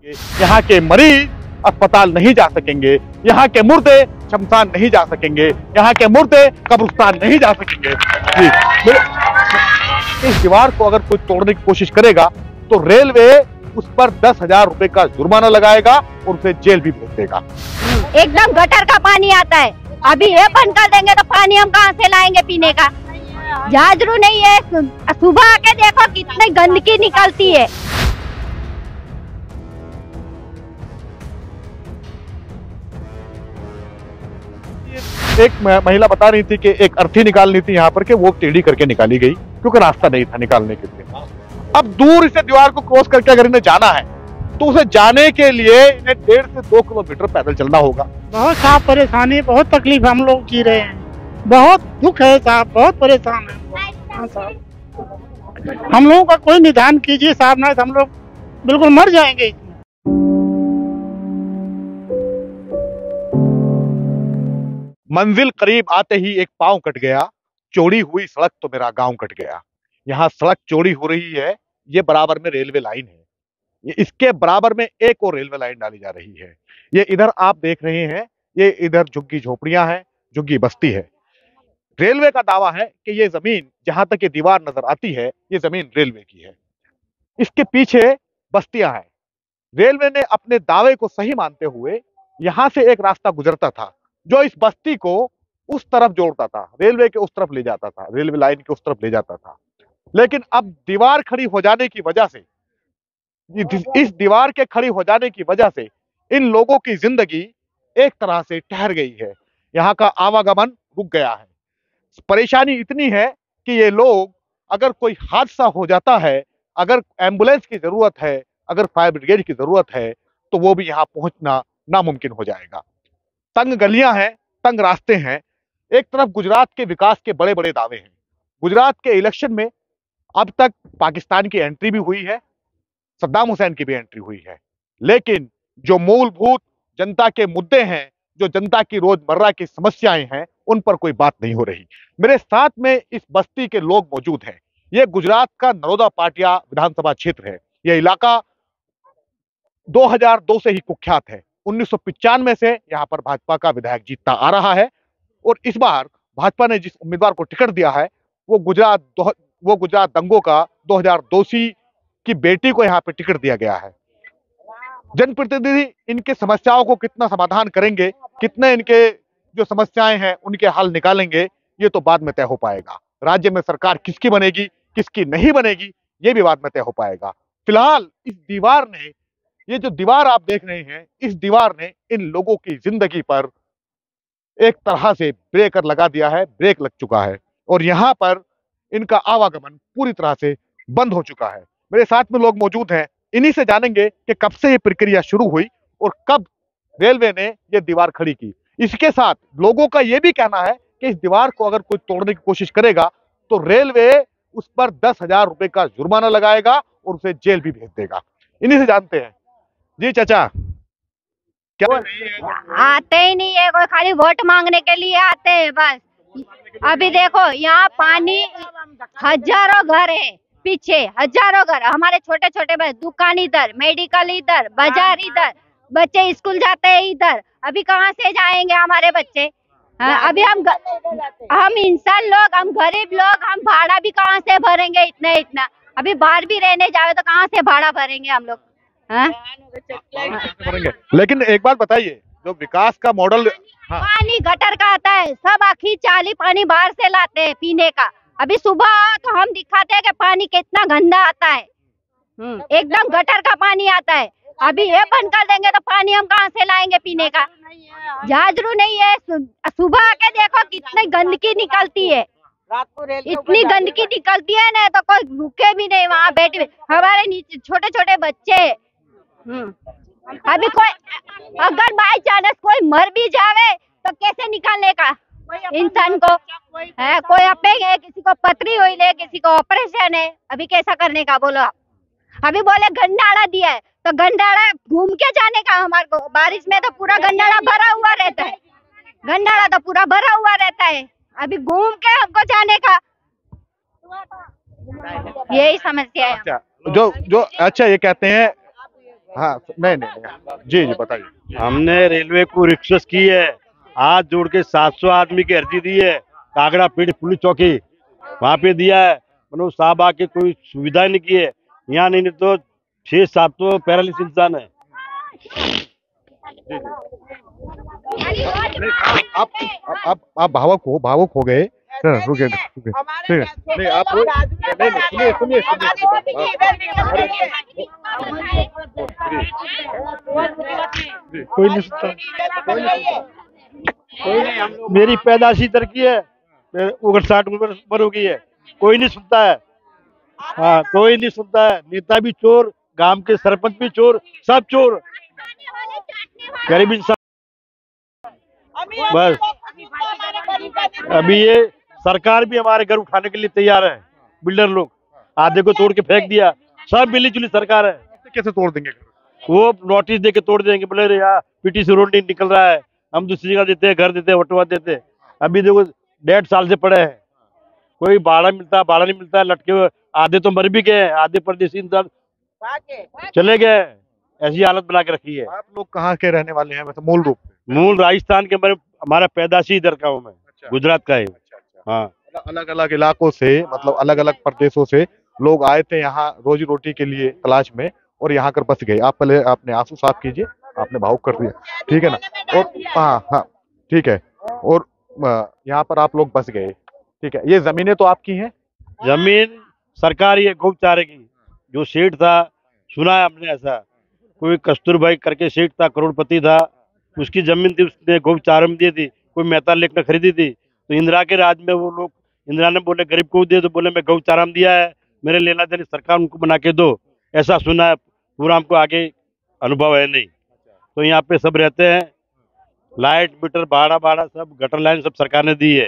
सकेंगे, यहाँ के मरीज अस्पताल नहीं जा सकेंगे, यहाँ के मुर्दे शमशान नहीं जा सकेंगे, यहाँ के मुर्दे कब्रिस्तान नहीं जा सकेंगे। जी, इस दीवार को अगर कोई तोड़ने की कोशिश करेगा तो रेलवे उस पर 10,000 रुपए का जुर्माना लगाएगा और उसे जेल भी भेज देगा। एकदम गटर का पानी आता है, अभी ये बंद कर देंगे तो पानी हम कहाँ से लाएंगे पीने का? झाझरू नहीं है, सुबह आके देखो कितनी गंदगी निकलती है। एक महिला बता रही थी कि एक अर्थी निकालनी थी यहाँ पर, कि वो टेढ़ी करके निकाली गई क्योंकि रास्ता नहीं था निकालने के लिए। अब दूर इसे दीवार को क्रॉस करके अगर इन्हें जाना है तो उसे जाने के लिए इन्हें 1.5 से 2 किलोमीटर पैदल चलना होगा। बहुत साहब परेशानी, बहुत तकलीफ हम लोग जी रहे हैं, बहुत दुख है साहब, बहुत परेशान है। हाँ साहब, हम लोगों का कोई निदान कीजिए साहब, ना हम लोग बिल्कुल मर जाएंगे। मंजिल करीब आते ही एक पांव कट गया, चौड़ी हुई सड़क तो मेरा गांव कट गया। यहाँ सड़क चौड़ी हो रही है, ये बराबर में रेलवे लाइन है, ये इसके बराबर में एक और रेलवे लाइन डाली जा रही है। ये इधर आप देख रहे हैं, ये इधर झुग्गी झोपड़ियां हैं, झुग्गी बस्ती है। रेलवे का दावा है कि ये जमीन जहां तक ये दीवार नजर आती है, ये जमीन रेलवे की है, इसके पीछे बस्तियां हैं। रेलवे ने अपने दावे को सही मानते हुए यहां से एक रास्ता गुजरता था जो इस बस्ती को उस तरफ जोड़ता था, रेलवे के उस तरफ ले जाता था, रेलवे लाइन के उस तरफ ले जाता था। लेकिन अब दीवार खड़ी हो जाने की वजह से, इस दीवार के खड़ी हो जाने की वजह से इन लोगों की जिंदगी एक तरह से ठहर गई है, यहाँ का आवागमन रुक गया है। परेशानी इतनी है कि ये लोग, अगर कोई हादसा हो जाता है, अगर एम्बुलेंस की जरूरत है, अगर फायर ब्रिगेड की जरूरत है, तो वो भी यहाँ पहुंचना नामुमकिन हो जाएगा। तंग गलियां हैं, तंग रास्ते हैं। एक तरफ गुजरात के विकास के बड़े बड़े दावे हैं। गुजरात के इलेक्शन में अब तक पाकिस्तान की एंट्री भी हुई है, सद्दाम हुसैन की भी एंट्री हुई है, लेकिन जो मूलभूत जनता के मुद्दे हैं, जो जनता की रोजमर्रा की समस्याएं हैं, उन पर कोई बात नहीं हो रही। मेरे साथ में इस बस्ती के लोग मौजूद हैं। ये गुजरात का नरोदा पाटिया विधानसभा क्षेत्र है। यह इलाका 2002 से ही कुख्यात है। 1995 से यहाँ पर भाजपा का विधायक जीतता आ रहा है और इस बार भाजपा ने जिस उम्मीदवार को टिकट दिया है वो गुजरात दंगों का 2002 की बेटी को यहाँ पे टिकट दिया गया है। जनप्रतिनिधि इनके समस्याओं को कितना समाधान करेंगे, कितने इनके जो समस्याएं हैं उनके हल निकालेंगे, ये तो बाद में तय हो पाएगा। राज्य में सरकार किसकी बनेगी, किसकी नहीं बनेगी, ये भी बाद में तय हो पाएगा। फिलहाल इस दीवार ने, ये जो दीवार आप देख रहे हैं, इस दीवार ने इन लोगों की जिंदगी पर एक तरह से ब्रेकर लगा दिया है, ब्रेक लग चुका है और यहाँ पर इनका आवागमन पूरी तरह से बंद हो चुका है। मेरे साथ में लोग मौजूद हैं, इन्हीं से जानेंगे कि कब से ये प्रक्रिया शुरू हुई और कब रेलवे ने ये दीवार खड़ी की। इसके साथ लोगों का ये भी कहना है कि इस दीवार को अगर कोई तोड़ने की कोशिश करेगा तो रेलवे उस पर 10,000 रुपए का जुर्माना लगाएगा और उसे जेल भी भेज देगा। इन्हीं से जानते हैं। जी चाचा, क्या आते ही नहीं है कोई, खाली वोट मांगने के लिए आते हैं बस। अभी देखो यहाँ पानी, हजारों घर है पीछे, हजारों घर, हमारे छोटे छोटे बच्चे, दुकान इधर, मेडिकल इधर, बाजार इधर, बच्चे स्कूल जाते हैं इधर। अभी कहाँ से जाएंगे हमारे बच्चे? अभी हम इंसान लोग, हम गरीब लोग, हम भाड़ा भी कहाँ से भरेंगे इतना? अभी बाहर भी रहने जाए तो कहाँ से भाड़ा भरेंगे हम लोग? लेकिन एक बात बताइए, जो विकास का मॉडल, पानी गटर का आता है, सब आखिर चाली पानी बाहर से लाते हैं पीने का। अभी सुबह तो हम दिखाते हैं कि पानी कितना गंदा आता है, एकदम गटर का पानी आता है। अभी ये बंद कर देंगे तो पानी हम कहाँ से लाएंगे पीने का? झाझरू नहीं है, सुबह आके देखो कितनी गंदगी निकलती है, इतनी गंदगी निकलती है ना, तो कोई रुके भी नहीं वहाँ बैठे। हमारे नीचे छोटे छोटे बच्चे, अभी कोई अगर बाई चांस कोई मर भी जावे तो कैसे निकालने का इंसान को है? कोई अपेगे, किसी को पथरी हुई ले, किसी को ऑपरेशन है, अभी कैसा करने का बोलो आप? अभी बोले गंडाड़ा दिया है तो गंडाड़ा घूम के जाने का हमारे को? बारिश में तो पूरा गंडाड़ा भरा हुआ रहता है, गंडाड़ा तो पूरा भरा हुआ रहता है, अभी घूम के हमको जाने का, यही समस्या है। अच्छा, जो अच्छा ये कहते हैं, हाँ नहीं नहीं नहीं, जी जी बताइए। हमने रेलवे को रिक्वेस्ट की है, हाथ जोड़ के 700 आदमी की अर्जी दी है, कागड़ा पीठ पुलिस चौकी वहां पे दिया है, मनोज साहब आके कोई सुविधा नहीं की है। यहाँ नहीं तो 6-7 तो पैरालिसिस इंसान है। आप भावुक हो गए। रुके रुके, ठीक है, नहीं आप नहीं नहीं, सुनिए कोई नहीं सुनता, मेरी पैदाशी दर की है, 59 उम्र हो गई है, कोई नहीं सुनता है। हाँ कोई नहीं सुनता है, नेता भी चोर, गांव के सरपंच भी चोर, सब चोर, गरीब इंसान। बस अभी ये सरकार भी हमारे घर उठाने के लिए तैयार है, बिल्डर लोग आधे को तोड़ के फेंक दिया, सब मिली जुली सरकार है। कैसे तोड़ देंगे? वो नोटिस दे के तोड़ देंगे, बोले रे यार पीटीसी रोड नहीं निकल रहा है, हम दूसरी जगह देते हैं, घर देते हैं, वटवा देते हैं। अभी देखो 1.5 साल से पड़े हैं, कोई भाड़ा नहीं मिलता है, लटके हुए, आधे तो मर भी गए, आधे परदेसी इंसान चले गए, ऐसी हालत बना के रखी है। आप लोग कहाँ के रहने वाले हैं वैसे मूल रूप से? मूल राजस्थान के, हमारा पैदाशी इधर का हूँ मैं, गुजरात का है। हाँ अलग अलग इलाकों से, मतलब अलग अलग प्रदेशों से लोग आए थे यहाँ रोजी रोटी के लिए तलाश में, और यहाँ कर बस गए। आप पहले अपने आंसू साफ कीजिए, आपने भावुक कर दिया, ठीक है ना? और हाँ हाँ ठीक है, और यहाँ पर आप लोग बस गए, ठीक है। ये जमीनें तो आपकी हैं? जमीन सरकारी है, गौचारे की। जो सेठ था, सुना है हमने ऐसा, कोई कस्तूर भाई करके सेठ था, करोड़पति था, उसकी जमीन थी, उसने गौचारे में दी थी, कोई मेहता लेकर खरीदी थी। तो इंदिरा के राज में वो लोग, इंदिरा ने बोले गरीब को दे, तो बोले मैं गौचारा में दिया है, मेरे लेना देनी सरकार उनको बना के दो, ऐसा सुना है। पूरा हमको आगे अनुभव है नहीं। तो यहाँ पे सब रहते हैं, लाइट मीटर भाड़ा सब, गटर लाइन सब सरकार ने दी है।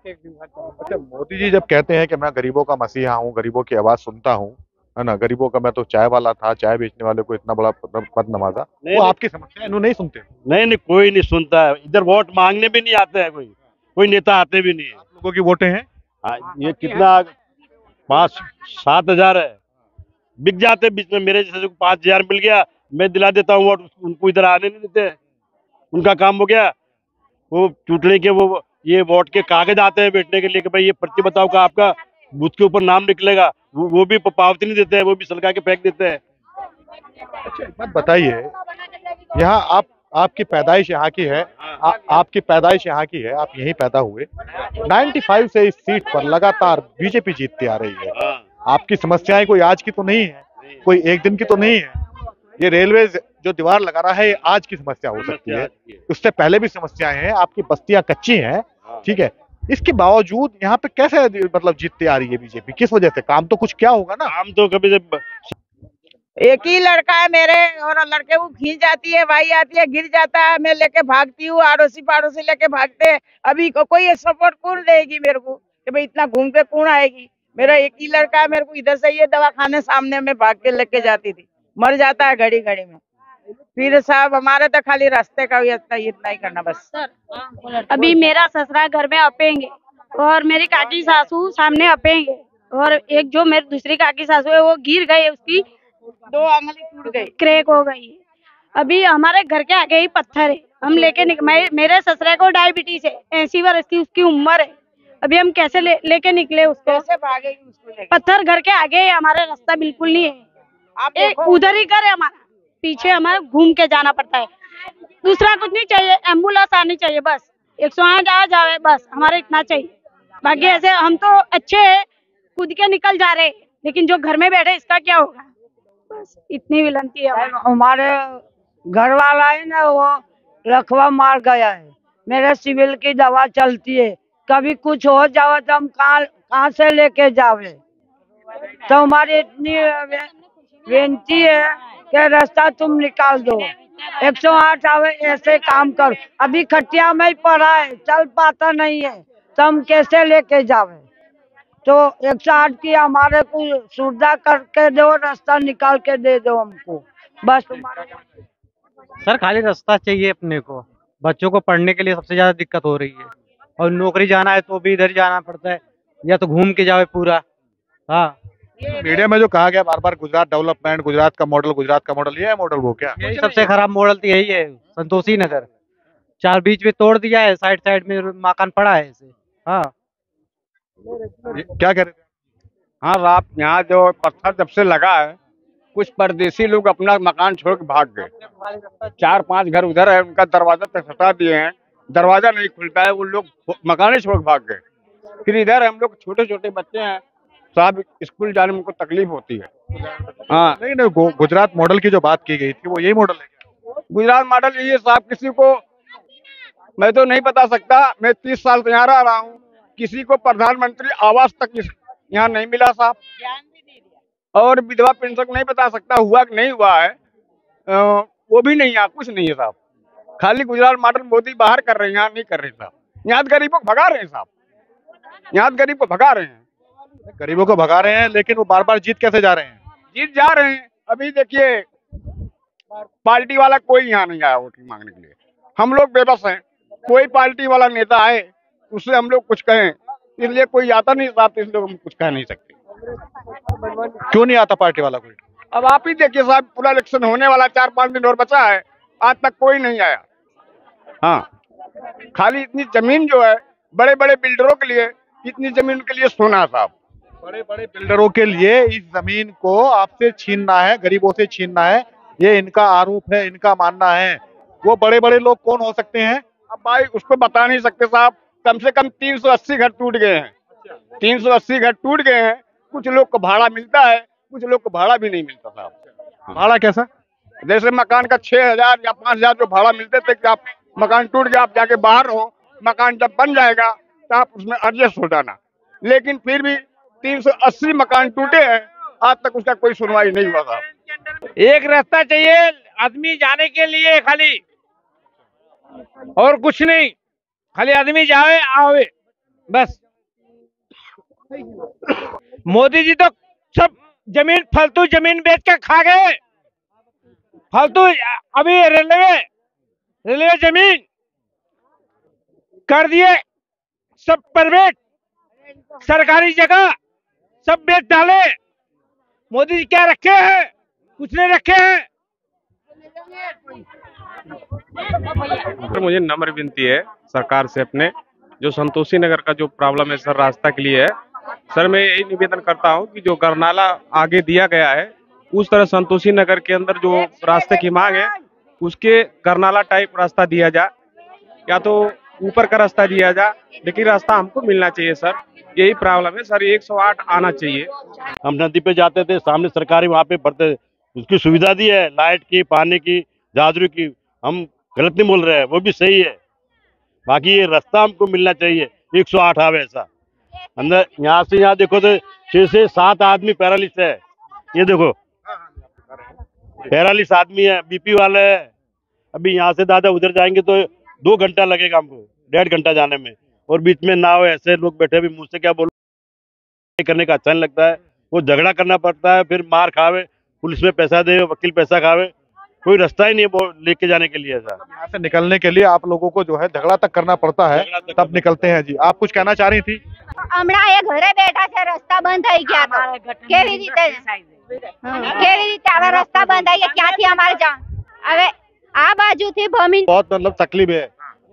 अच्छा, मोदी जी जब कहते हैं कि मैं गरीबों का मसीहा हूँ, गरीबों की आवाज सुनता हूँ, है ना, गरीबों का, मैं तो चाय वाला था, चाय बेचने वाले को इतना बड़ा पद नवाजा, वो आपकी समस्या इन्हों नहीं सुनते? नहीं, कोई नहीं सुनता है, इधर वोट मांगने भी नहीं आते हैं, कोई नेता आते भी नहीं है। आप लोगों की वोटें हैं? ये कितना 5-7 हजार है, बिक जाते बीच में। मेरे जैसे 5,000 मिल गया, मैं दिला देता हूँ वोट, उनको इधर आने नहीं देते, उनका काम हो गया। वो चूटने के वो ये वोट के कागज आते हैं बैठने के लिए कि भाई ये पर्ची बताओ का आपका बूथ के ऊपर नाम निकलेगा, वो भी पावती नहीं देते हैं, वो भी सलगा के फेंक देते हैं। अच्छा एक बात बताइए, यहाँ आपकी पैदाइश यहाँ की है, आपकी पैदाइश यहाँ की है, आप यहीं पैदा हुए, 95 से इस सीट पर लगातार बीजेपी जीतती आ रही है। आपकी समस्याएं कोई आज की तो नहीं है, कोई एक दिन की तो नहीं है। ये रेलवे जो दीवार लगा रहा है, ये आज की समस्या हो सकती है, उससे पहले भी समस्याएं हैं, आपकी बस्तियां कच्ची हैं, ठीक है। इसके बावजूद यहाँ पे कैसे मतलब जीतती आ रही है बीजेपी? किस वजह से? काम तो कुछ क्या होगा ना? काम तो कभी एक ही लड़का है मेरे, और लड़के को खींच जाती है, भाई आती है, गिर जाता है, मैं लेके भागती हूँ, आड़ोसी पाड़ोसी लेके भागते हैं। अभी कोई सपोर्ट कौन देगी मेरे को कि भाई इतना घूम के कौन आएगी? मेरा एक ही लड़का है, मेरे को इधर से ये दवाखाने सामने में भाग के लेके जाती थी, मर जाता है घड़ी घड़ी में। फिर साहब हमारे तो खाली रास्ते का इतना ही करना बस। अभी मेरा ससुरा घर में अपेंगे, और मेरी काकी सासू सामने अपेंगे, और एक जो मेरी दूसरी काकी सासू है वो गिर गई, उसकी 2 आंगली टूट गई, क्रैक हो गई है। अभी हमारे घर के आगे ही पत्थर है, हम लेके मेरे ससुरे को डायबिटीज है, 80 वर्ष की उसकी उम्र है। अभी हम कैसे लेके निकले उसको? कैसे भागेगी उसको? पत्थर घर के आगे है, हमारा रास्ता बिल्कुल नहीं है। आप उधर ही घर है हमारा, पीछे हमारा घूम के जाना पड़ता है। दूसरा कुछ नहीं चाहिए, एम्बुलेंस आनी चाहिए बस, 108 आ जावे बस, हमारे इतना चाहिए। बाकी ऐसे हम तो अच्छे है, कूद के निकल जा रहे, लेकिन जो घर में बैठे इसका क्या होगा? बस इतनी विनती है। हमारे घर वाला है ना, वो लकवा मार गया है, मेरे सिविल की दवा चलती है, कभी कुछ हो जावे तो हम कहाँ से लेके जावे? तो हमारी इतनी विनती है कि रास्ता तुम निकाल दो, 108 आवे, ऐसे काम करो। अभी खटिया में ही पड़ा है, चल पाता नहीं है, तो हम कैसे लेके जावे? तो 108 की हमारे को सुविधा करके दो, रास्ता निकाल के दे दो हमको बस। सर खाली रास्ता चाहिए अपने को, बच्चों को पढ़ने के लिए सबसे ज्यादा दिक्कत हो रही है, और नौकरी जाना है तो भी इधर जाना पड़ता है, या तो घूम के जाओ पूरा। हाँ मीडिया में जो कहा गया बार बार गुजरात डेवलपमेंट, गुजरात का मॉडल, ये है मॉडल वो क्या? यही सबसे खराब मॉडल तो यही है, संतोषी नगर। चार बीच में तोड़ दिया है, साइड साइड में मकान पड़ा है ऐसे। हाँ, क्या कह रहे थे? हाँ साहब, यहाँ जो पत्थर जब से लगा है, कुछ परदेसी लोग अपना मकान छोड़ के भाग गए। 4-5 घर उधर है, उनका दरवाजा तक हटा दिए हैं, दरवाजा नहीं खुलता है, वो लोग मकान ही छोड़ के भाग गए। फिर इधर हम लोग छोटे छोटे बच्चे हैं साहब, स्कूल जाने में उनको तकलीफ होती है। हाँ नहीं, गुजरात मॉडल की जो बात की गई थी वो यही मॉडल है क्या? गुजरात मॉडल ये साहब, किसी को मैं तो नहीं बता सकता, मैं 30 साल से यहाँ रह रहा हूँ, किसी को प्रधानमंत्री आवास तक यहाँ नहीं मिला साहब, और विधवा पेंशन नहीं बता सकता हुआ कि नहीं हुआ है, वो भी नहीं, यहाँ कुछ नहीं है साहब। खाली गुजरात मॉडल मोदी बाहर कर रहे हैं, यहाँ नहीं कर रहे साहब। यहाँ गरीबों को भगा रहे हैं साहब, यहाँ गरीब को भगा रहे हैं। गरीबों को भगा रहे हैं, लेकिन वो बार बार जीत कैसे जा रहे हैं? जीत जा रहे हैं। अभी देखिए, पार्टी वाला कोई यहाँ नहीं आया वोट मांगने के लिए, हम लोग बेबस हैं। कोई पार्टी वाला नेता आए उससे हम लोग कुछ कहें, इसलिए कोई आता नहीं साहब, इसलिए हम कुछ कह नहीं सकते। क्यों नहीं आता पार्टी वाला कोई? अब आप ही देखिए साहब, पूरा इलेक्शन होने वाला, 4-5 दिन और बचा है, आज तक कोई नहीं आया। हाँ, खाली इतनी जमीन जो है बड़े बड़े बिल्डरों के लिए, इतनी जमीन के लिए सोना साहब। बड़े बड़े बिल्डरों के लिए इस जमीन को आपसे छीनना है, गरीबों से छीनना है, ये इनका आरोप है, इनका मानना है। वो बड़े बड़े लोग कौन हो सकते हैं? अब भाई उसको बता नहीं सकते साहब, कम से कम 380 घर टूट गए हैं, 380 घर टूट गए हैं। कुछ लोग को भाड़ा मिलता है, कुछ लोग को भाड़ा भी नहीं मिलता साहब। भाड़ा कैसा? जैसे मकान का 6,000 या 5,000 जो भाड़ा मिलते थे कि आप मकान टूट गया, आप जाके बाहर हो, मकान जब बन जाएगा तो आप उसमें एडजस्ट हो जाना। लेकिन फिर भी 380 मकान टूटे हैं, आज तक उसका कोई सुनवाई नहीं हुआ साहब। एक रास्ता चाहिए आदमी जाने के लिए खाली, और कुछ नहीं, खाली आदमी जाए आवे बस। मोदी जी तो सब जमीन, फालतू जमीन बेच के खा गए, फालतू। अभी रेलवे जमीन कर दिए, सब प्राइवेट, सरकारी जगह सब बेच डाले। मोदी जी क्या रखे हैं? कुछ नहीं रखे हैं। सर, मुझे नम्र विनती है सरकार से, अपने जो संतोषी नगर का जो प्रॉब्लम है सर, रास्ता के लिए है सर, मैं यही निवेदन करता हूं कि जो गरनाला आगे दिया गया है, उस तरह संतोषी नगर के अंदर जो रास्ते की मांग है, उसके गरनाला टाइप रास्ता दिया जाए, या तो ऊपर का रास्ता दिया जाए, लेकिन रास्ता हमको मिलना चाहिए सर, यही प्रॉब्लम है सर। 108 आना चाहिए। हम नदी पे जाते थे, सामने सरकारी वहाँ पे पड़ते, उसकी सुविधा दी है, लाइट की, पानी की, झाड़ू की। हम गलत नहीं बोल रहे हैं, वो भी सही है, बाकी ये रास्ता हमको मिलना चाहिए। 108 आवे ऐसा अंदर। यहाँ से यहाँ देखो तो 6 से 7 आदमी पैरालिस है, ये देखो पैरालिस आदमी है, बीपी वाले है। अभी यहाँ से दादा उधर जाएंगे तो 2 घंटा लगेगा हमको, 1.5 घंटा जाने में, और बीच में नाव ऐसे लोग बैठे। भी मुझसे क्या बोलो, करने का अच्छा नहीं लगता है, वो झगड़ा करना पड़ता है, फिर मार खावे, पुलिस में पैसा दे, वकील पैसा खावे, कोई रास्ता ही नहीं है लेके जाने के लिए। ऐसा यहाँ से निकलने के लिए आप लोगों को जो है झगड़ा तक करना पड़ता है, तब निकलते हैं। जी, आप कुछ कहना चाह रही थी? હમણાં એ ઘરે બેઠા છે, રસ્તા બંધ થઈ ગયા તો કેવી રીતે હવે રસ્તા બંધ થઈ ગયા, ક્યાંથી અમારે હવે આ બાજુથી ભમી बहुत मतलब तकलीफ है,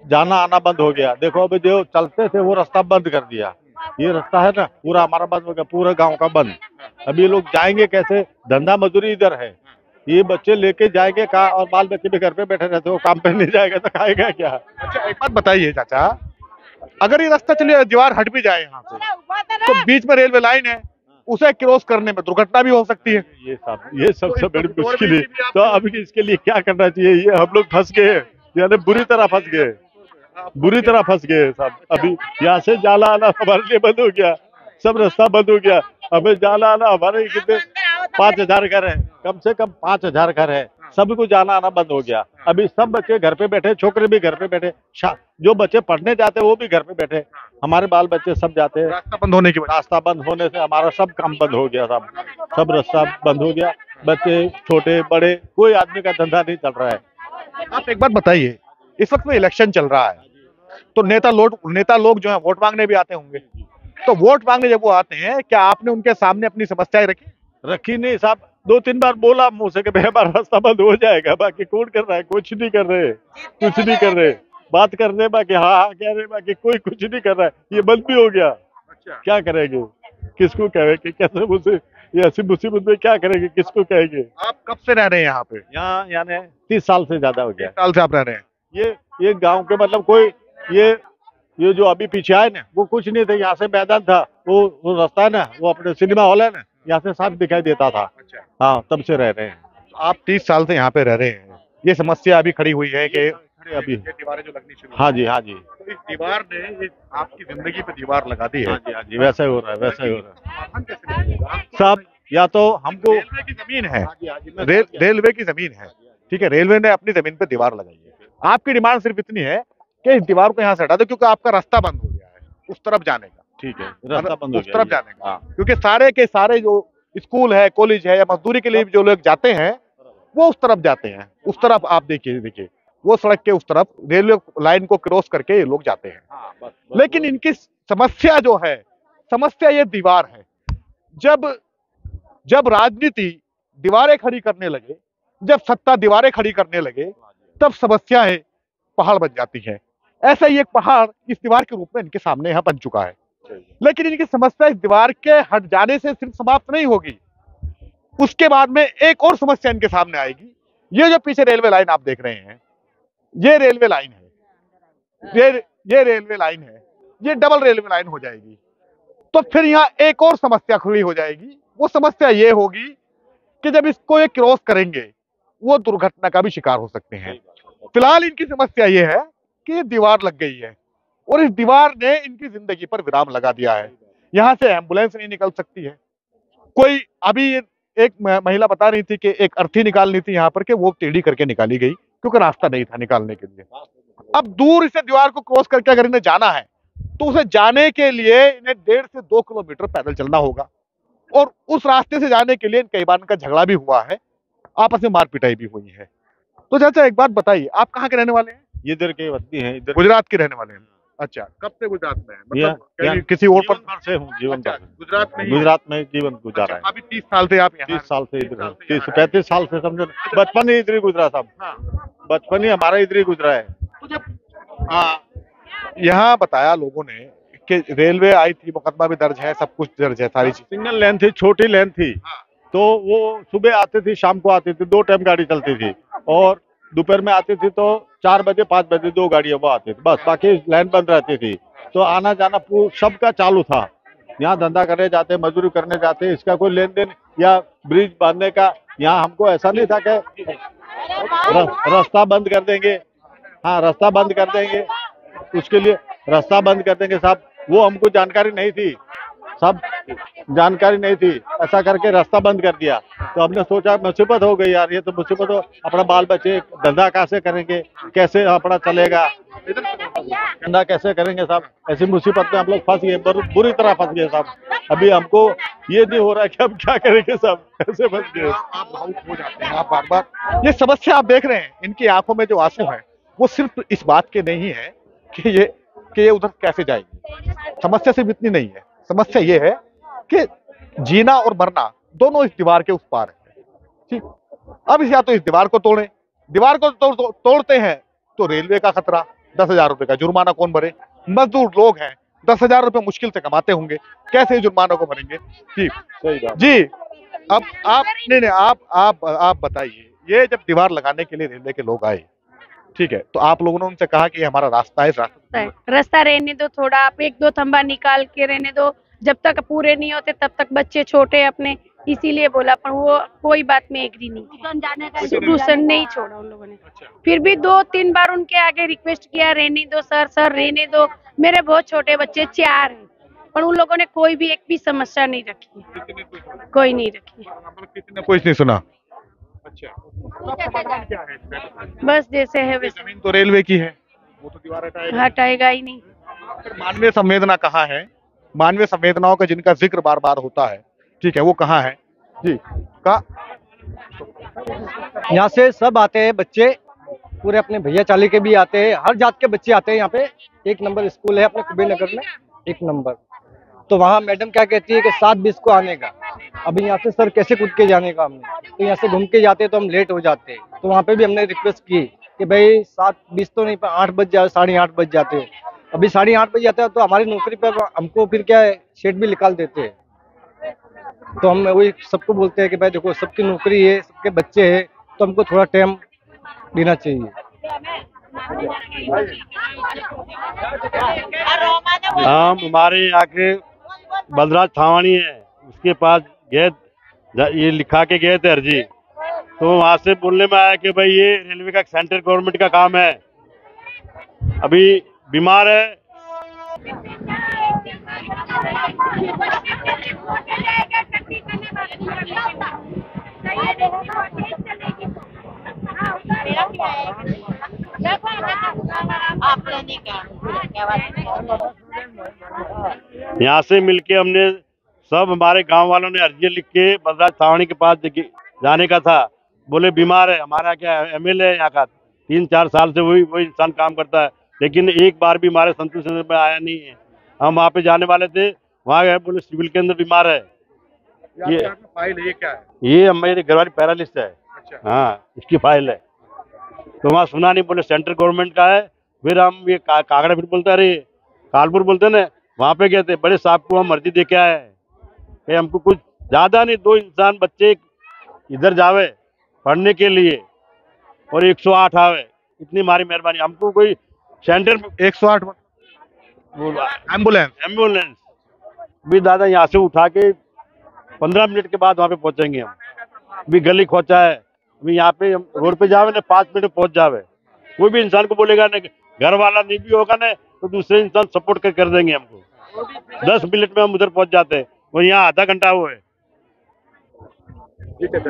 जाना आना बंद हो गया। देखो अभी जो चलते थे वो रास्ता बंद कर दिया, ये रास्ता है ना पूरा हमारा बंद हो गया, पूरा गांव का बंद। अभी लोग जाएंगे कैसे? धंधा मजदूरी इधर है, ये बच्चे लेके जाएंगे कहाँ? और बाल बच्चे भी घर पे बैठे रहते हो, काम पे नहीं जाएगा तो खाएगा क्या? अच्छा एक बात बताइए चाचा, अगर ये रास्ता चलिए दीवार हट भी जाए यहाँ से, तो बीच में रेलवे लाइन है, उसे क्रॉस करने में दुर्घटना भी हो सकती है। ये सबसे बड़ी मुश्किल है। तो अभी इसके लिए क्या करना चाहिए? ये हम लोग फंस गए, यानी बुरी तरह फंस गए, बुरी तरह फंस गए साहब। अभी यहाँ से जाना आना हमारे लिए बंद हो गया, सब रास्ता बंद हो गया। हमें जाना आना, हमारे कितने 5,000 घर है, कम से कम 5,000 घर है, सबको जाना आना बंद हो गया। अभी सब बच्चे घर पे बैठे, छोकरे भी घर पे बैठे, जो बच्चे पढ़ने जाते वो भी घर पे बैठे, हमारे बाल बच्चे सब जाते हैं। रास्ता बंद होने की वजह, रास्ता बंद होने से हमारा सब काम बंद हो गया साहब, सब रास्ता बंद हो गया। बच्चे छोटे बड़े, कोई आदमी का धंधा नहीं चल रहा है। आप एक बात बताइए, इस वक्त में इलेक्शन चल रहा है, तो नेता लोग जो है वोट मांगने भी आते होंगे, तो वोट मांगने जब वो आते हैं, क्या आपने उनके सामने अपनी समस्याएं रखी? रखी नहीं साहब, 2-3 बार बोला मुंह से कि भाई हमारा रास्ता बंद हो जाएगा, बाकी कौन कर रहा है? कुछ नहीं कर रहे, कुछ नहीं कर रहे। बात कर रहे बाकी हाँ हाँ कह रहे, बाकी कोई कुछ नहीं कर रहा है। ये बंद भी हो गया, क्या करेंगे? किसको कहेंगे? कैसे मुझे ये ऐसी मुसीबत में क्या करेंगे? किसको कहेंगे? आप कब से रह रहे हैं यहाँ पे? यहाँ यानी 30 साल से ज्यादा हो गया। 30 साल से आप रह रहे हैं। ये गांव के मतलब कोई ये जो अभी पीछे आए ना, वो कुछ नहीं थे। यहाँ से मैदान था, वो रास्ता है ना, वो अपने सिनेमा हॉल है ना, यहाँ से साफ दिखाई देता था। हाँ, तब से रह रहे हैं। आप 30 साल से यहाँ पे रह रहे हैं, ये समस्या अभी खड़ी हुई है कि अभी दीवारें जो लगनी शुरू? हाँ जी, हाँ जी। तो इस दीवार ने ये आपकी जिंदगी पे दीवार लगा दी है। हाँ जी, हाँ जी, वैसा ही हो रहा है, वैसा ही हो रहा है सब। या तो हमको रेलवे की जमीन है, रेलवे की जमीन है, ठीक है, रेलवे ने अपनी जमीन पे दीवार लगाई है। आपकी डिमांड सिर्फ इतनी है कि इस दीवार को यहाँ से हटा दो, क्योंकि आपका रास्ता बंद हो गया है उस तरफ जाने का। ठीक है, रास्ता बंद हो उस गया तरफ जाने का, क्योंकि सारे के सारे जो स्कूल है, कॉलेज है या मजदूरी के लिए जो लोग जाते हैं वो उस तरफ जाते हैं। उस तरफ आप देखिए वो सड़क के उस तरफ रेलवे लाइन को क्रॉस करके ये लोग जाते हैं। लेकिन इनकी समस्या जो है, समस्या ये दीवार है। जब राजनीति दीवारें खड़ी करने लगे, जब सत्ता दीवारें खड़ी करने लगे, तब समस्याएं पहाड़ बन जाती हैं। ऐसा ही एक पहाड़ इस दीवार के रूप में इनके सामने यहाँ बन चुका है। लेकिन इनकी समस्या इस दीवार के हट जाने से सिर्फ समाप्त नहीं होगी, उसके बाद में एक और समस्या इनके सामने आएगी। ये जो पीछे रेलवे लाइन आप देख रहे हैं, ये रेलवे लाइन है, ये रेलवे लाइन है, ये डबल रेलवे लाइन हो जाएगी। तो फिर यहाँ एक और समस्या खड़ी हो जाएगी। वो समस्या ये होगी कि जब इसको ये क्रॉस करेंगे, वो दुर्घटना का भी शिकार हो सकते हैं। फिलहाल इनकी समस्या ये है कि ये दीवार लग गई है और इस दीवार ने इनकी जिंदगी पर विराम लगा दिया है। यहाँ से एम्बुलेंस नहीं निकल सकती है। कोई अभी एक महिला बता रही थी कि एक अर्थी निकालनी थी यहाँ पर, कि वो टेढ़ी करके निकाली गई क्योंकि रास्ता नहीं था निकालने के लिए। अब दूर इसे दीवार को क्रॉस करके अगर इन्हें जाना है तो उसे जाने के लिए इन्हें 1.5 से 2 किलोमीटर पैदल चलना होगा, और उस रास्ते से जाने के लिए कई बार इनका झगड़ा भी हुआ है, आपस में मार पिटाई भी हुई है। तो चाचा एक बात बताइए, आप कहाँ के रहने वाले हैं? इधर के वतनी हैं, इधर गुजरात के रहने वाले हैं। अच्छा, कब से गुजरात में है? मतलब कहीं किसी और पर से हूँ, जीवन अच्छा, गुजरात में गुजरात में जीवन गुजारा है। अभी 30 साल से आप यहाँ? 30 साल से इधर, 30-35 साल से समझो। बचपन ही इधर ही गुजरा साहब, बचपन ही हमारा इधर ही गुजरा है। यहाँ बताया लोगों ने कि रेलवे आई थी, मुकदमा भी दर्ज है, सब कुछ दर्ज है, सारी चीज। सिंगल लेन थी, छोटी लेन थी, तो वो सुबह आती थी, शाम को आती थी, 2 टाइम गाड़ी चलती थी, और दोपहर में आती थी तो 4 बजे 5 बजे 2 गाड़ियां वो आती थी, बस। बाकी लाइन बंद रहती थी, तो आना जाना सबका चालू था। यहाँ धंधा करने जाते, मजदूरी करने जाते, इसका कोई लेन देन या ब्रिज बांधने का यहाँ हमको ऐसा नहीं था कि रास्ता बंद कर देंगे। हाँ, रास्ता बंद कर देंगे, उसके लिए रास्ता बंद कर देंगे साहब, वो हमको जानकारी नहीं थी, सब जानकारी नहीं थी। ऐसा करके रास्ता बंद कर दिया, तो हमने सोचा मुसीबत हो गई यार, ये तो मुसीबत हो, अपना बाल बच्चे धंधा कैसे करेंगे, कैसे अपना चलेगा, धंधा कैसे करेंगे साहब। ऐसी मुसीबत में हम लोग फंस गए, बुरी तरह फंस गए साहब। अभी हमको ये नहीं हो रहा है कि हम क्या करेंगे साहब, ऐसे फंस गए। आप भावुक हो जाते हैं, आप बार-बार। ये समस्या आप देख रहे हैं, इनकी आंखों में जो आंसू है वो सिर्फ इस बात के नहीं है कि ये उधर कैसे जाएगी। समस्या सिर्फ इतनी नहीं है, समस्या ये है कि जीना और मरना दोनों इस दीवार के उस पार है। ठीक, अब या तो इस दीवार को तोड़ें, दीवार को तोड़ते हैं तो रेलवे का खतरा, 10,000 रुपए का जुर्माना कौन भरे? मजदूर लोग हैं, 10,000 रुपए मुश्किल से कमाते होंगे, कैसे जुर्माना को भरेंगे? जी सही बात जी। अब आप नहीं आप बताइए, ये जब दीवार लगाने के लिए रेलवे के लोग आए, ठीक है, तो आप लोगों ने उनसे कहा कि हमारा रास्ता है, रास्ता रहने दो, थोड़ा आप 1-2 थंबा निकाल के रहने दो, जब तक पूरे नहीं होते तब तक बच्चे छोटे अपने, इसीलिए बोला, पर वो कोई बात में एग्री नहीं, ट्यूशन नहीं छोड़ा उन लोगों ने। फिर भी 2-3 बार उनके आगे रिक्वेस्ट किया, रहने दो सर रहने दो, मेरे बहुत छोटे बच्चे 4 हैं, पर उन लोगों ने कोई भी एक भी समस्या नहीं रखी, कोई नहीं रखी, किसी ने कुछ नहीं सुना। अच्छा, बस जैसे है वैसे। जमीन तो रेलवे की है, वो तो दीवार हटाएगा ही नहीं। मानवीय संवेदना कहाँ है? मानवीय संवेदनाओं का जिनका जिक्र बार बार होता है, ठीक है, वो कहाँ है? जी, यहाँ से सब आते हैं बच्चे, पूरे अपने भैया चाली के भी आते हैं, हर जात के बच्चे आते हैं यहाँ पे। 1 नंबर स्कूल है अपने कुबेर नगर में, 1 नंबर। तो वहाँ मैडम क्या कहती है कि 7:20 को आने का। अभी यहाँ से सर कैसे कूद के जाने का हमने, तो यहाँ से घूम के जाते तो हम लेट हो जाते। तो वहाँ पे भी हमने रिक्वेस्ट की कि भाई 7:20 तो नहीं पर 8 बज जाए, 8:30 बज जाते हैं। अभी 8:30 बज जाता है तो हमारी नौकरी पर हमको फिर क्या है शेड भी निकाल देते हैं। तो हम वही सबको बोलते हैं कि भाई देखो सबकी नौकरी है, सबके बच्चे हैं, तो हमको थोड़ा टाइम देना चाहिए। हम हमारे यहाँ के बलराज थावानी है, उसके पास गए, ये लिखा के गए थे अर्जी। तो वहाँ से बोलने में आया कि भाई ये रेलवे का सेंट्रल गवर्नमेंट का काम है, अभी बीमार है। यहाँ से मिलके हमने सब हमारे गांव वालों ने अर्जी लिख के बलराज थावानी के पास जाने का था। बोले बीमार है, हमारा क्या एमएलए है यहाँ का, 3-4 साल से वही इंसान काम करता है, लेकिन एक बार भी हमारे संतोष नगर में आया नहीं है। हम वहाँ पे जाने वाले थे, वहाँ गए, बोले सिविल के अंदर बीमार है। ये फाइल है, ये क्या है? ये हमारे घर वाली पैरालिस्ट है। अच्छा। हाँ, इसकी फाइल है। तो वहाँ सुना नहीं, बोले सेंट्रल गवर्नमेंट का है। फिर हम ये कागड़ा फिर बोलते अरे कानपुर बोलते ना, वहाँ पे गए थे, बड़े साहब को हम अर्जी दे के आए कि हमको कुछ ज्यादा नहीं, 2 इंसान बच्चे इधर जावे पढ़ने के लिए और 108 आवे, इतनी हमारी मेहरबानी। हमको कोई सेंटर 108 एम्बुलेंस भी दादा यहाँ से उठा के 15 मिनट के बाद वहाँ पे पहुंचेंगे हम। अभी गली खोचा है, अभी यहाँ पे रोड पे जावे ना 5 मिनट में पहुंच जावे। कोई भी इंसान को बोलेगा ना, घर वाला नहीं भी होगा ना तो दूसरे इंसान सपोर्ट कर देंगे हमको। 10 मिनट में हम उधर पहुंच जाते हैं, और यहाँ आधा घंटा हुआ है।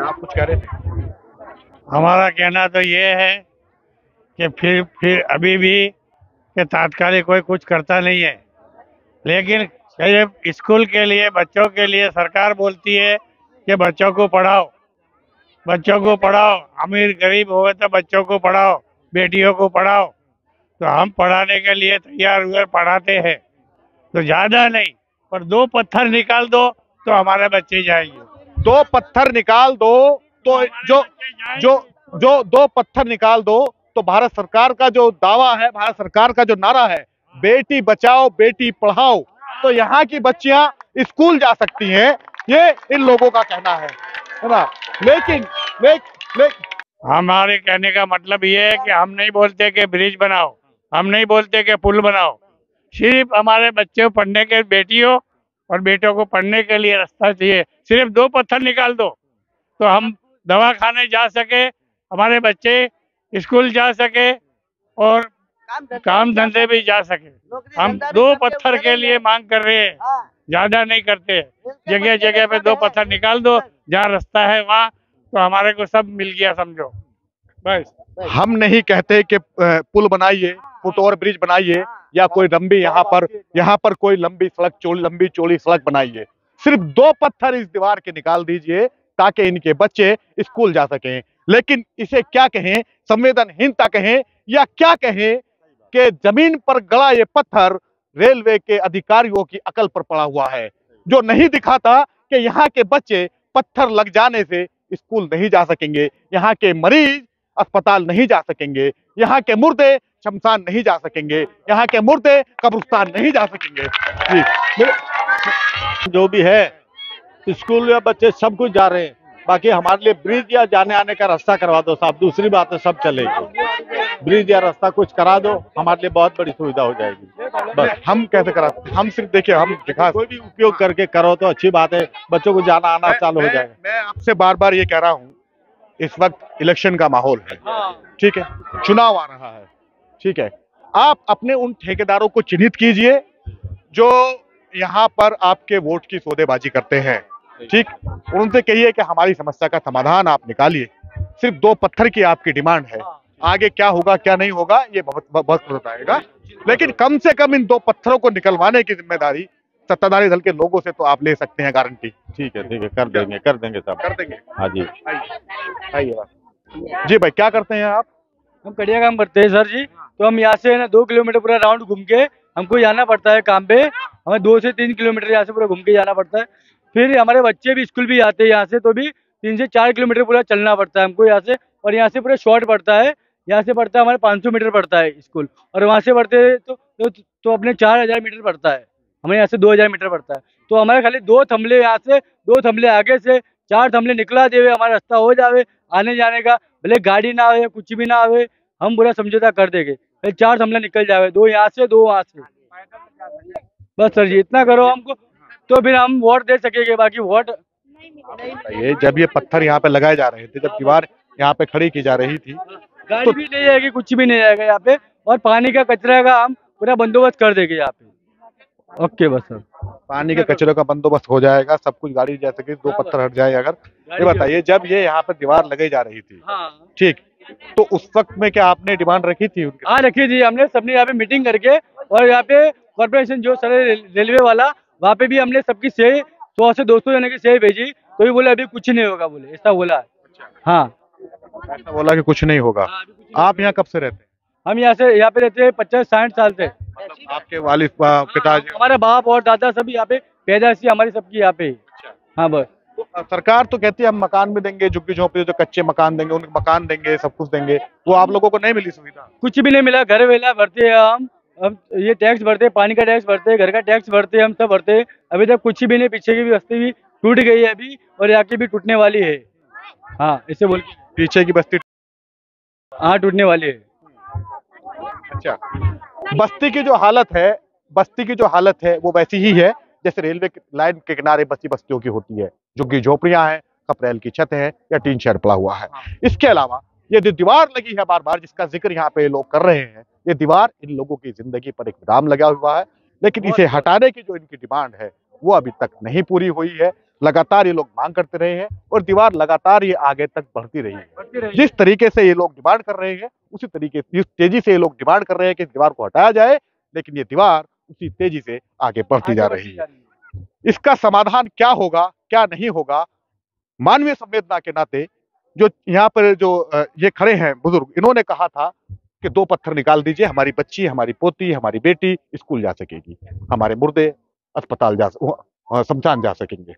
आप कुछ कह रहे थे? हमारा कहना तो ये है कि फिर अभी भी कि तात्कालिक कोई कुछ करता नहीं है, लेकिन स्कूल के लिए बच्चों के लिए सरकार बोलती है कि बच्चों को पढ़ाओ, बच्चों को पढ़ाओ, अमीर गरीब हो तो बच्चों को पढ़ाओ, बेटियों को पढ़ाओ। तो हम पढ़ाने के लिए तैयार हुए, पढ़ाते हैं, तो ज्यादा नहीं पर 2 पत्थर निकाल दो तो हमारे बच्चे जाएंगे। 2 पत्थर निकाल दो तो जो 2 पत्थर निकाल दो तो भारत सरकार का जो दावा है, भारत सरकार का जो नारा है, बेटी बचाओ बेटी पढ़ाओ, तो यहाँ की बच्चियां स्कूल जा सकती हैं, ये इन लोगों का कहना है ना। लेकिन हमारे कहने का मतलब ये है कि हम नहीं बोलते कि ब्रिज बनाओ, हम नहीं बोलते कि पुल बनाओ, सिर्फ हमारे बच्चे पढ़ने के, बेटियों और बेटों को पढ़ने के लिए रास्ता चाहिए। सिर्फ 2 पत्थर निकाल दो तो हम दवाखाने जा सके, हमारे बच्चे स्कूल जा सके और काम धंधे भी जा सके। हम 2 पत्थर के लिए मांग कर रहे हैं, ज्यादा नहीं करते। जगह जगह पे 2 पत्थर निकाल दो, जहाँ रास्ता है वहाँ, तो हमारे को सब मिल गया समझो। बस हम नहीं कहते कि पुल बनाइए, फुट ओवर ब्रिज बनाइए, या कोई यहाँ पर कोई लंबी चौड़ी सड़क बनाइए। सिर्फ 2 पत्थर इस दीवार के निकाल दीजिए ताकि इनके बच्चे स्कूल जा सकें। लेकिन इसे क्या कहें, संवेदनहीनता कहें या क्या कहें कि जमीन पर गड़ा ये पत्थर रेलवे के अधिकारियों की अकल पर पड़ा हुआ है, जो नहीं दिखाता कि यहाँ के बच्चे पत्थर लग जाने से स्कूल नहीं जा सकेंगे, यहाँ के मरीज अस्पताल नहीं जा सकेंगे, यहाँ के मुर्दे शमशान नहीं जा सकेंगे, यहाँ के मुर्दे कब्रिस्तान नहीं जा सकेंगे। जो भी है स्कूल या बच्चे सब कुछ जा रहे हैं, बाकी हमारे लिए ब्रिज या जाने आने का रास्ता करवा दो साहब, दूसरी बात है सब चलेगी। ब्रिज या रास्ता कुछ करा दो, हमारे लिए बहुत बड़ी सुविधा हो जाएगी। बस हम कैसे कराते, हम सिर्फ देखिए, हम दिखा कोई भी उपयोग करके करो तो अच्छी बात है, बच्चों को जाना आना चालू हो जाएगा। मैं आपसे बार बार ये कह रहा हूँ, इस वक्त इलेक्शन का माहौल है, ठीक है, चुनाव आ रहा है, ठीक है, आप अपने उन ठेकेदारों को चिन्हित कीजिए जो यहाँ पर आपके वोट की सौदेबाजी करते हैं, ठीक, उनसे कहिए कि हमारी समस्या का समाधान आप निकालिए। सिर्फ 2 पत्थर की आपकी डिमांड है, आगे क्या होगा क्या नहीं होगा ये बहुत बताएगा, लेकिन कम से कम इन 2 पत्थरों को निकलवाने की जिम्मेदारी सत्ताधारी दल के लोगों से तो आप ले सकते हैं, गारंटी। ठीक है कर देंगे साहब, कर देंगे। हाँ जी, आइए जी भाई, क्या करते हैं आप? हम कड़िया काम करते हैं सर जी। तो हम यहाँ से ना 2 किलोमीटर पूरा राउंड घूम के हमको जाना पड़ता है काम पे। हमें 2 से 3 किलोमीटर यहाँ से पूरा घूम के जाना पड़ता है। फिर हमारे बच्चे भी स्कूल भी जाते हैं यहाँ से, तो भी 3 से 4 किलोमीटर पूरा चलना पड़ता है हमको यहाँ से। और यहाँ से पूरा शॉर्ट पड़ता है, यहाँ से पड़ता है हमारे 500 मीटर पड़ता है स्कूल, और वहाँ से पढ़ते तो अपने 4000 मीटर पड़ता है। हमें यहाँ से 2000 मीटर पड़ता है। तो हमारे खाली 2 थमले यहाँ से, 2 थमले आगे से, 4 थमले निकला देवे, हमारा रास्ता हो जावे आने जाने का। भले गाड़ी ना आवे, कुछ भी ना आवे, हम पूरा समझौता कर देंगे। 4 थमले निकल जावे, 2 यहाँ से 2 वहाँ से। बस सर जी इतना करो हमको, तो फिर हम वोट दे सकेंगे, बाकी वोट ये जब ये पत्थर यहाँ पे लगाए जा रहे थे, जब दीवार यहाँ पे खड़ी की जा रही थी, गाड़ी भी नहीं आएगी, कुछ भी नहीं आएगा यहाँ पे। और पानी का कचरा का हम पूरा बंदोबस्त कर देंगे यहाँ पे। ओके बस सर, पानी के कचरे का बंदोबस्त हो जाएगा, सब कुछ गाड़ी जा सके, 2 पत्थर हट जाए। अगर ये बताइए, जब ये यहाँ पे दीवार लगाई जा रही थी, ठीक, तो उस वक्त में क्या आपने डिमांड रखी थी उनके? हाँ रखी थी हमने, सबने यहाँ पे मीटिंग करके। और यहाँ पे कॉर्पोरेशन जो सर रेलवे वाला, वहाँ पे भी हमने सबकी सही 100 से 200 जने की सही भेजी, तो भी बोले अभी कुछ नहीं होगा, बोले ऐसा बोला। हाँ ऐसा बोला कि कुछ नहीं होगा। आप यहाँ कब से रहते हैं? हम यहाँ पे रहते हैं 50-60 साल से। आपके वालिद पिताजी, हमारे बाप और दादा सभी यहाँ पे पैदाइशी हमारी सबकी यहाँ पे। हाँ बस। तो सरकार तो कहती है हम मकान भी देंगे, झुग्गी झोंपड़ी जो कच्चे मकान देंगे, उनको मकान देंगे, सब कुछ देंगे, वो आप लोगों को नहीं मिली सुविधा? कुछ भी नहीं मिला। घर वेला भरते हैं हम ये टैक्स भरते हैं, पानी का टैक्स भरते हैं, घर का टैक्स भरते हैं, हम सब भरते हैं। अभी तक कुछ भी नहीं। पीछे की भी बस्ती भी टूट गई है अभी, और यहाँ की भी टूटने वाली है। हाँ ऐसे बोल, पीछे की बस्ती हाँ टूटने वाली है। अच्छा, बस्ती की जो हालत है वो वैसी ही है जैसे रेलवे लाइन के किनारे बसी बस्तियों की होती है। झुग्गी झोपड़ियां हैं, खपरेल की छत है, या टीन शेड पड़ा हुआ है। इसके अलावा ये जो दीवार लगी है बार बार, जिसका जिक्र यहाँ पे लोग कर रहे हैं, ये दीवार इन लोगों की जिंदगी पर एक विराम लगा हुआ है। लेकिन इसे हटाने की जो इनकी डिमांड है वो अभी तक नहीं पूरी हुई है। लगातार ये लोग मांग करते रहे हैं और दीवार लगातार ये आगे तक बढ़ती रही है। जिस तरीके से ये लोग डिमांड कर रहे हैं, उसी तरीके से, जिस तेजी से ये लोग डिमांड कर रहे हैं कि इस दीवार को हटाया जाए, लेकिन ये दीवार उसी तेजी से आगे बढ़ती जा रही है। इसका समाधान क्या होगा, क्या नहीं होगा, मानवीय संवेदना के नाते जो यहाँ पर जो ये खड़े हैं बुजुर्ग, इन्होंने कहा था कि 2 पत्थर निकाल दीजिए, हमारी बच्ची, हमारी पोती, हमारी बेटी स्कूल जा सकेगी, हमारे मुर्दे अस्पताल शमशान जा सकेंगे।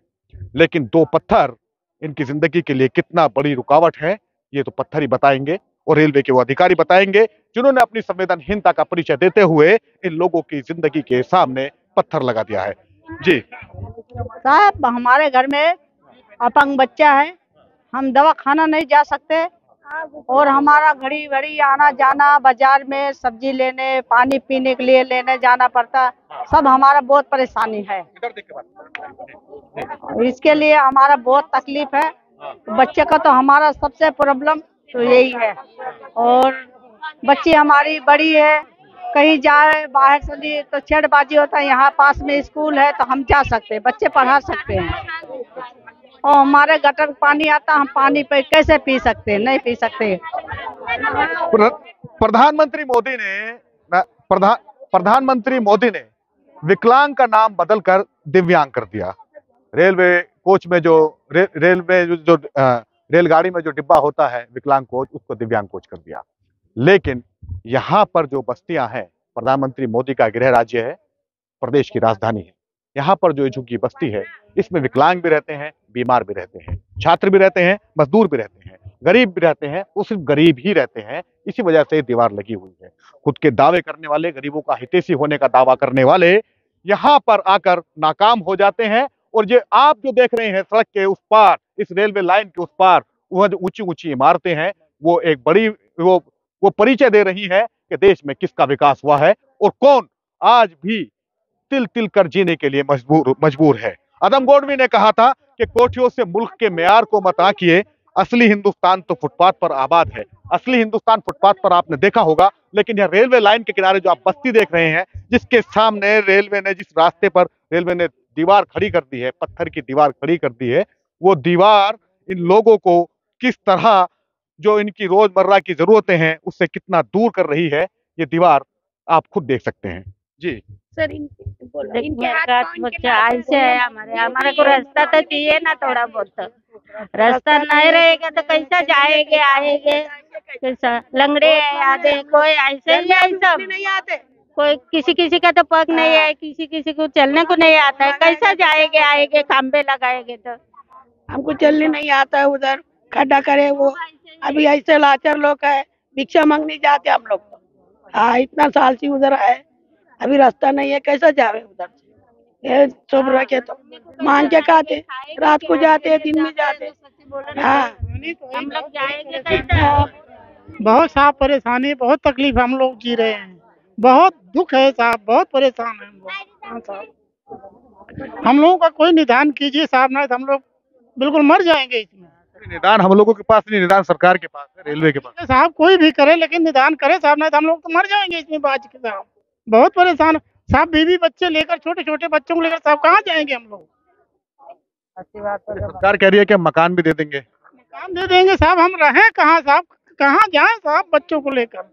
लेकिन 2 पत्थर इनकी जिंदगी के लिए कितना बड़ी रुकावट है, ये तो पत्थर ही बताएंगे, और रेलवे के वो अधिकारी बताएंगे जिन्होंने अपनी संवेदनहीनता का परिचय देते हुए इन लोगों की जिंदगी के सामने पत्थर लगा दिया है। जी साहब, हमारे घर में अपंग बच्चा है, हम दवा खाना नहीं जा सकते, और हमारा घड़ी घड़ी आना जाना, बाजार में सब्जी लेने, पानी पीने के लिए लेने जाना पड़ता, सब हमारा बहुत परेशानी है। इसके लिए हमारा बहुत तकलीफ है। बच्चे का तो हमारा सबसे प्रॉब्लम तो यही है। और बच्ची हमारी बड़ी है, कहीं जाए बाहर से लिए तो छेड़बाजी होता है। यहाँ पास में स्कूल है तो हम जा सकते हैं, बच्चे पढ़ा सकते हैं। और हमारे गटर पानी आता, हम पानी पे कैसे पी सकते हैं? नहीं पी सकते। प्रधानमंत्री मोदी ने विकलांग का नाम बदलकर दिव्यांग कर दिया। रेलवे कोच में जो रेलगाड़ी में जो डिब्बा होता है विकलांग कोच, उसको दिव्यांग कोच कर दिया। लेकिन यहाँ पर जो बस्तियां हैं, प्रधानमंत्री मोदी का गृह राज्य है, प्रदेश की राजधानी है, यहाँ पर जो झुग्गी बस्ती है, इसमें विकलांग भी रहते हैं, बीमार भी रहते हैं, छात्र भी रहते हैं, मजदूर भी रहते हैं, गरीब भी रहते हैं, वो सिर्फ गरीब ही रहते हैं। इसी वजह से दीवार लगी हुई है। खुद के दावे करने वाले, गरीबों का हितैषी होने का दावा करने वाले यहाँ पर आकर नाकाम हो जाते हैं। और ये आप जो देख रहे हैं सड़क के उस पार, इस रेलवे लाइन के उस पार, वह जो ऊंची ऊंची इमारतें हैं, वो एक बड़ी वो परिचय दे रही है कि देश में किसका विकास हुआ है और कौन आज भी तिल तिल कर जीने के लिए मजबूर है। अदम गोडवी ने कहा था कि कोठियों से मुल्क के मेयार को मत आंकिए, असली हिंदुस्तान तो फुटपाथ पर आबाद है। असली हिंदुस्तान फुटपाथ पर आपने देखा होगा, लेकिन यह रेलवे लाइन के किनारे जो आप बस्ती देख रहे हैं, जिसके सामने रेलवे ने, जिस रास्ते पर रेलवे ने दीवार खड़ी कर दी है, पत्थर की दीवार खड़ी कर दी है, वो दीवार इन लोगों को किस तरह जो इनकी रोजमर्रा की जरूरतें हैं उससे कितना दूर कर रही है, ये दीवार आप खुद देख सकते हैं। जी सर, इनके ऐसे है, हमारे को रास्ता तो चाहिए ना, थोड़ा बहुत रास्ता नहीं रहेगा तो कैसा जाएंगे आएंगे, कैसा लंगड़े है आधे, कोई ऐसे ही है, सब कोई किसी किसी का तो पग नहीं है, किसी किसी को चलने को नहीं आता है, कैसा जाएंगे आएंगे खंबे लगाएंगे तो। हमको चलने नहीं आता है, उधर खड्डा करे वो। अभी ऐसे लाचार लोग है, भिक्षा मांगने जाते हम लोग तो। हाँ, इतना साल से उधर है, अभी रास्ता नहीं है, कैसा जावे उधर से। ये सब रखे तो मांग के खाते, रात को जाते, दिन में जाते। हाँ, हम लोग जाएंगे कैसे? बहुत साहब परेशानी, बहुत तकलीफ हम लोग जी रहे हैं। बहुत दुख है साहब, बहुत परेशान है हम लोग। हाँ साहब, हम लोगों का कोई निदान कीजिए साहब, ना तो हम लोग बिल्कुल मर जाएंगे इसमें। निदान हम लोगों के पास नहीं, निदान सरकार के पास है, रेलवे के पास। साहब कोई भी करे, लेकिन निदान करे साहब, ना तो हम लोग तो मर जाएंगे इसमें बाज के साहब। बहुत परेशान साहब, बीवी बच्चे लेकर, छोटे छोटे बच्चों को लेकर साहब कहाँ जाएंगे हम लोग। सरकार कह रही है कि हम मकान भी दे देंगे। मकान दे देंगे साहब, हम रहें कहाँ साहब, कहाँ जाएं साहब बच्चों को लेकर।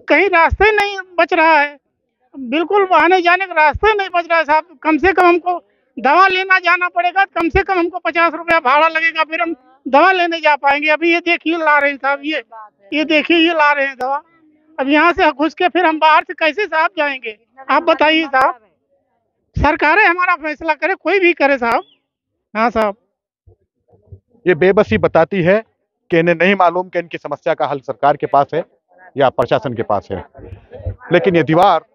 कहीं रास्ते नहीं बच रहा है, बिल्कुल आने जाने का रास्ते नहीं बच रहा है साहब। कम से कम हमको दवा लेना जाना पड़ेगा, कम से कम हमको 50 रुपया भाड़ा लगेगा, फिर हम दवा लेने जा पाएंगे। अभी ये देखिए ला रहे हैं साहब, ये देखिए ये ला रहे हैं दवा। अब यहाँ से घुस के फिर हम बाहर से कैसे साहब जाएंगे, आप बताइए साहब। सरकारें हमारा फैसला करे, कोई भी करे साहब। हाँ साहब, ये बेबसी बताती है कि इन्हें नहीं मालूम कि इनकी समस्या का हल सरकार के पास है या प्रशासन के पास है। लेकिन ये दीवार,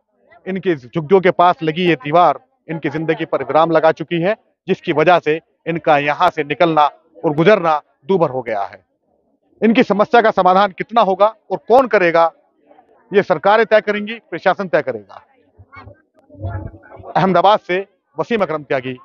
इनकी झुग्गियों के पास लगी ये दीवार इनकी जिंदगी पर विराम लगा चुकी है, जिसकी वजह से इनका यहाँ से निकलना और गुजरना दूभर हो गया है। इनकी समस्या का समाधान कितना होगा और कौन करेगा, ये सरकारें तय करेंगी, प्रशासन तय करेगा। अहमदाबाद से वसीम अकरम त्यागी,